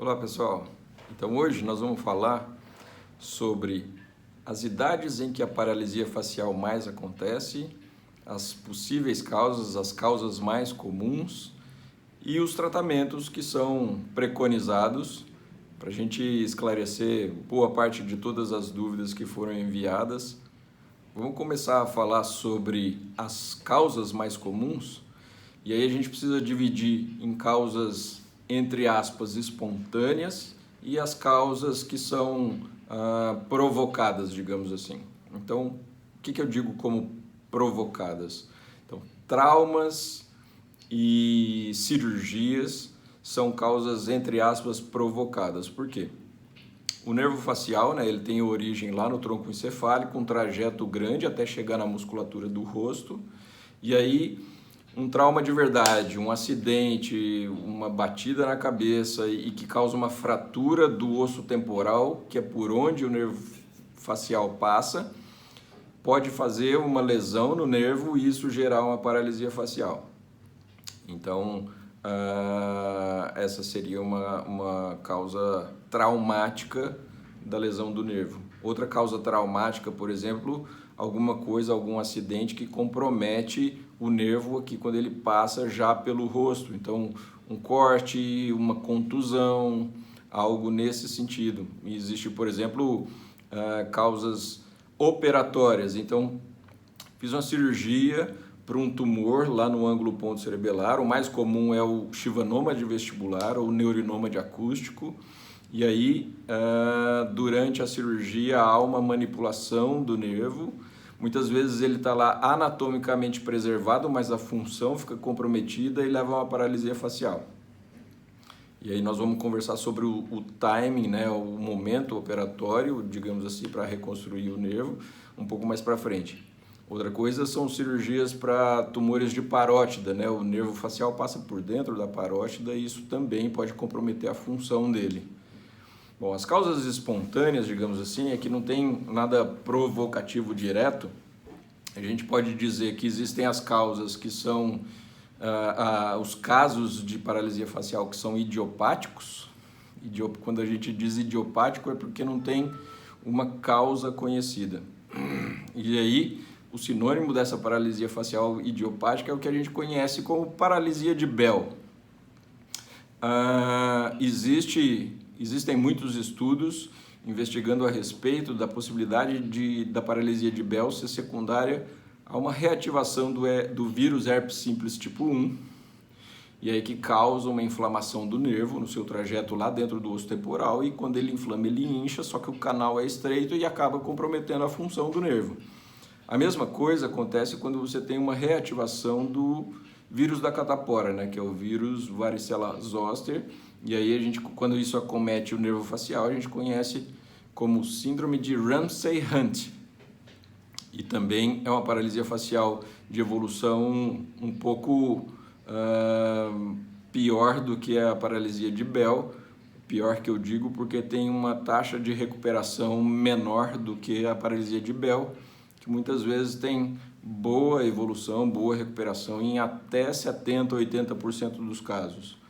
Olá pessoal, então hoje nós vamos falar sobre as idades em que a paralisia facial mais acontece, as possíveis causas, as causas mais comuns e os tratamentos que são preconizados para a gente esclarecer boa parte de todas as dúvidas que foram enviadas. Vamos começar a falar sobre as causas mais comuns e aí a gente precisa dividir em causas entre aspas, espontâneas e as causas que são provocadas, digamos assim. Então, o que eu digo como provocadas? Então, traumas e cirurgias são causas, entre aspas, provocadas. Por quê? O nervo facial, né, ele tem origem lá no tronco encefálico, um trajeto grande até chegar na musculatura do rosto, e aí um trauma de verdade, um acidente, uma batida na cabeça e que causa uma fratura do osso temporal, que é por onde o nervo facial passa, pode fazer uma lesão no nervo e isso gerar uma paralisia facial. Então, essa seria uma causa traumática da lesão do nervo. Outra causa traumática, por exemplo, algum acidente que compromete o nervo aqui quando ele passa já pelo rosto. Então, um corte, uma contusão, algo nesse sentido. Existe, por exemplo, causas operatórias. Então, fiz uma cirurgia para um tumor lá no ângulo ponto cerebelar. O mais comum é o chivanoma de vestibular ou neurinoma de acústico. E aí, durante a cirurgia, há uma manipulação do nervo. Muitas vezes ele está lá anatomicamente preservado, mas a função fica comprometida e leva a uma paralisia facial. E aí nós vamos conversar sobre o timing, né, o momento operatório, digamos assim, para reconstruir o nervo, um pouco mais para frente. Outra coisa são cirurgias para tumores de parótida, né? O nervo facial passa por dentro da parótida e isso também pode comprometer a função dele. Bom, as causas espontâneas, digamos assim, é que não tem nada provocativo direto. A gente pode dizer que existem as causas que são os casos de paralisia facial que são idiopáticos. Quando a gente diz idiopático é porque não tem uma causa conhecida. E aí, o sinônimo dessa paralisia facial idiopática é o que a gente conhece como paralisia de Bell. Existem muitos estudos investigando a respeito da possibilidade da paralisia de Bell ser secundária a uma reativação do vírus herpes simples tipo 1, e aí que causa uma inflamação do nervo no seu trajeto lá dentro do osso temporal, e quando ele inflama ele incha, só que o canal é estreito e acaba comprometendo a função do nervo. A mesma coisa acontece quando você tem uma reativação do vírus da catapora, né, que é o vírus varicela zoster, e aí quando isso acomete o nervo facial, a gente conhece como síndrome de Ramsay-Hunt. E também é uma paralisia facial de evolução um pouco pior do que a paralisia de Bell. Pior que eu digo porque tem uma taxa de recuperação menor do que a paralisia de Bell, que muitas vezes tem boa evolução, boa recuperação em até 70%, 80% dos casos.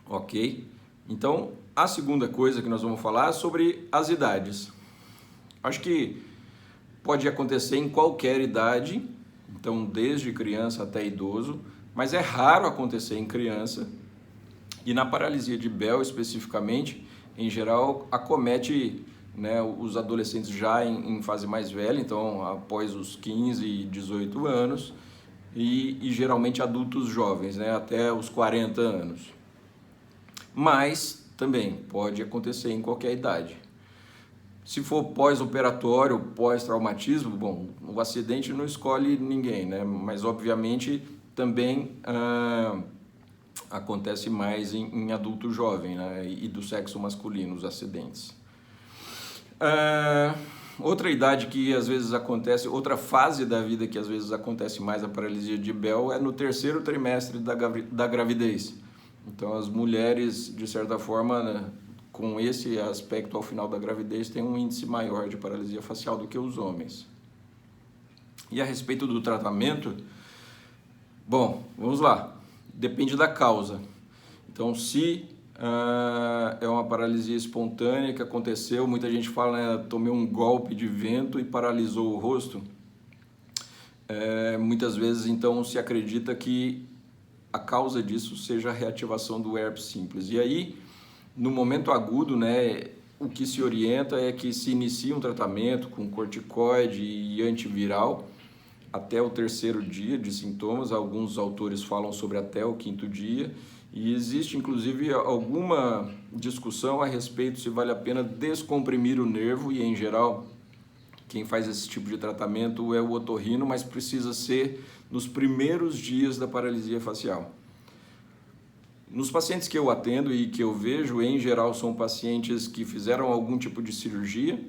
Ok? Então, a segunda coisa que nós vamos falar é sobre as idades. Acho que pode acontecer em qualquer idade, então desde criança até idoso, mas é raro acontecer em criança. E na paralisia de Bell especificamente, em geral, acomete, né, os adolescentes já em fase mais velha, então após os 15 e 18 anos, e geralmente adultos jovens, né, até os 40 anos. Mas também pode acontecer em qualquer idade. Se for pós-operatório, pós-traumatismo, bom, o acidente não escolhe ninguém, né? Mas obviamente também acontece mais em adulto jovem, né? E do sexo masculino, os acidentes. Outra idade que às vezes acontece, outra fase da vida que às vezes acontece mais a paralisia de Bell é no terceiro trimestre da gravidez. Então as mulheres, de certa forma, né, com esse aspecto ao final da gravidez, têm um índice maior de paralisia facial do que os homens. E a respeito do tratamento, bom, vamos lá, depende da causa. Então, se é uma paralisia espontânea que aconteceu. Muita gente fala, né, tomei um golpe de vento e paralisou o rosto. Muitas vezes, então, se acredita que a causa disso seja a reativação do herpes simples. E aí, no momento agudo, né, o que se orienta é que se inicie um tratamento com corticoide e antiviral até o 3º dia de sintomas. Alguns autores falam sobre até o 5º dia. E existe, inclusive, alguma discussão a respeito se vale a pena descomprimir o nervo, e, em geral, quem faz esse tipo de tratamento é o otorrino, mas precisa ser nos primeiros dias da paralisia facial. Nos pacientes que eu atendo e que eu vejo, em geral, são pacientes que fizeram algum tipo de cirurgia.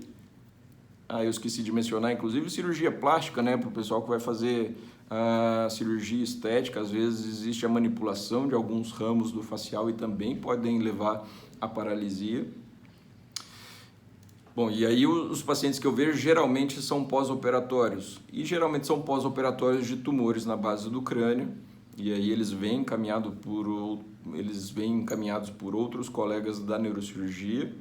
Eu esqueci de mencionar, inclusive, cirurgia plástica, né, para o pessoal que vai fazer a cirurgia estética. Às vezes existe a manipulação de alguns ramos do facial e também podem levar à paralisia. Bom, e aí os pacientes que eu vejo geralmente são pós-operatórios, e geralmente são pós-operatórios de tumores na base do crânio, e aí eles vêm encaminhados por outros colegas da neurocirurgia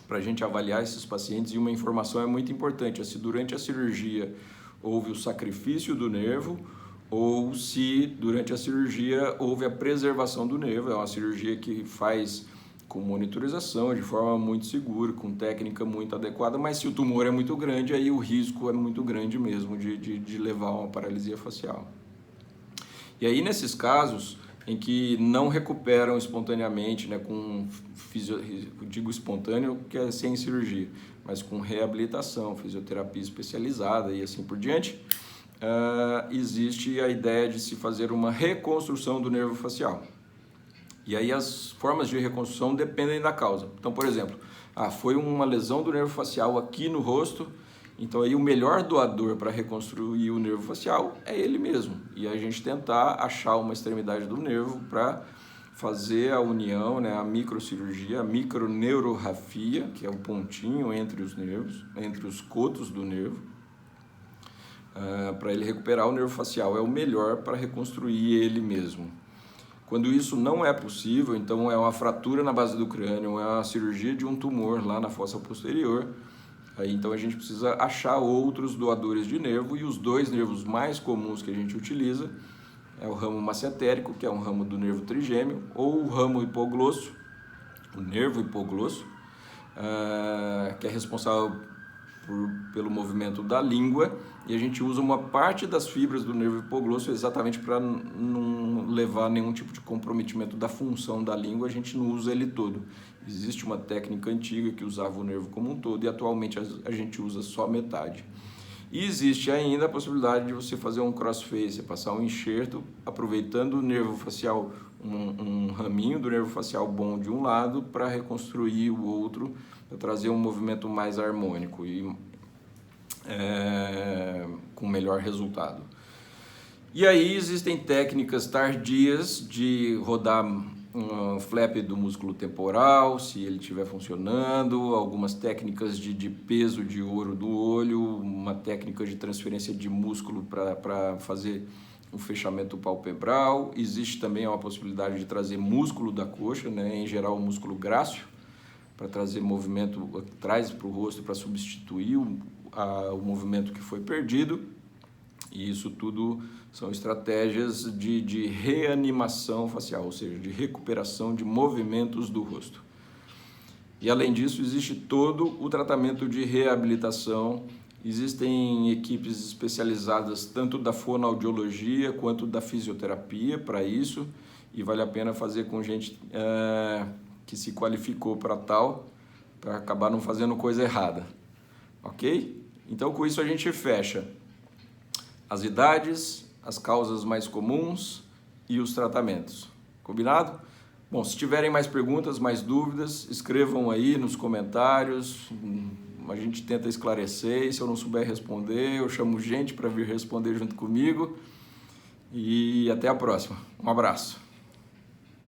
para a gente avaliar esses pacientes. E uma informação é muito importante: se durante a cirurgia houve o sacrifício do nervo ou se durante a cirurgia houve a preservação do nervo. É uma cirurgia que faz com monitorização, de forma muito segura, com técnica muito adequada, mas se o tumor é muito grande, aí o risco é muito grande mesmo de levar a uma paralisia facial. E aí, nesses casos em que não recuperam espontaneamente, né, digo espontâneo, que é sem cirurgia, mas com reabilitação, fisioterapia especializada e assim por diante, existe a ideia de se fazer uma reconstrução do nervo facial. E aí as formas de reconstrução dependem da causa. Então, por exemplo, foi uma lesão do nervo facial aqui no rosto, então aí o melhor doador para reconstruir o nervo facial é ele mesmo. E a gente tentar achar uma extremidade do nervo para fazer a união, né, a microcirurgia, a microneurografia, que é o pontinho entre os nervos, entre os cotos do nervo, para ele recuperar o nervo facial. É o melhor para reconstruir ele mesmo. Quando isso não é possível, então é uma fratura na base do crânio, é uma cirurgia de um tumor lá na fossa posterior, aí então a gente precisa achar outros doadores de nervo, e os 2 nervos mais comuns que a gente utiliza é o ramo massetérico, que é um ramo do nervo trigêmeo, ou o ramo hipoglosso, o nervo hipoglosso, que é responsável pelo movimento da língua, e a gente usa uma parte das fibras do nervo hipoglosso exatamente para não levar nenhum tipo de comprometimento da função da língua. A gente não usa ele todo. Existe uma técnica antiga que usava o nervo como um todo, e atualmente a gente usa só metade. E existe ainda a possibilidade de você fazer um crossface, passar um enxerto, aproveitando o nervo facial, um raminho do nervo facial bom de um lado, para reconstruir o outro, para trazer um movimento mais harmônico e com melhor resultado. E aí existem técnicas tardias de rodar um flap do músculo temporal, se ele estiver funcionando, algumas técnicas de peso de ouro do olho, uma técnica de transferência de músculo para fazer um fechamento palpebral. Existe também uma possibilidade de trazer músculo da coxa, né, em geral o músculo grácil, para trazer movimento atrás para o rosto, para substituir o movimento que foi perdido. E isso tudo são estratégias de reanimação facial, ou seja, de recuperação de movimentos do rosto. E além disso, existe todo o tratamento de reabilitação. Existem equipes especializadas tanto da fonoaudiologia quanto da fisioterapia para isso, e vale a pena fazer com gente que se qualificou para tal, para acabar não fazendo coisa errada. Ok? Então, com isso a gente fecha as idades, as causas mais comuns e os tratamentos. Combinado? Bom, se tiverem mais perguntas, mais dúvidas, escrevam aí nos comentários, a gente tenta esclarecer, e se eu não souber responder, eu chamo gente para vir responder junto comigo, e até a próxima. Um abraço.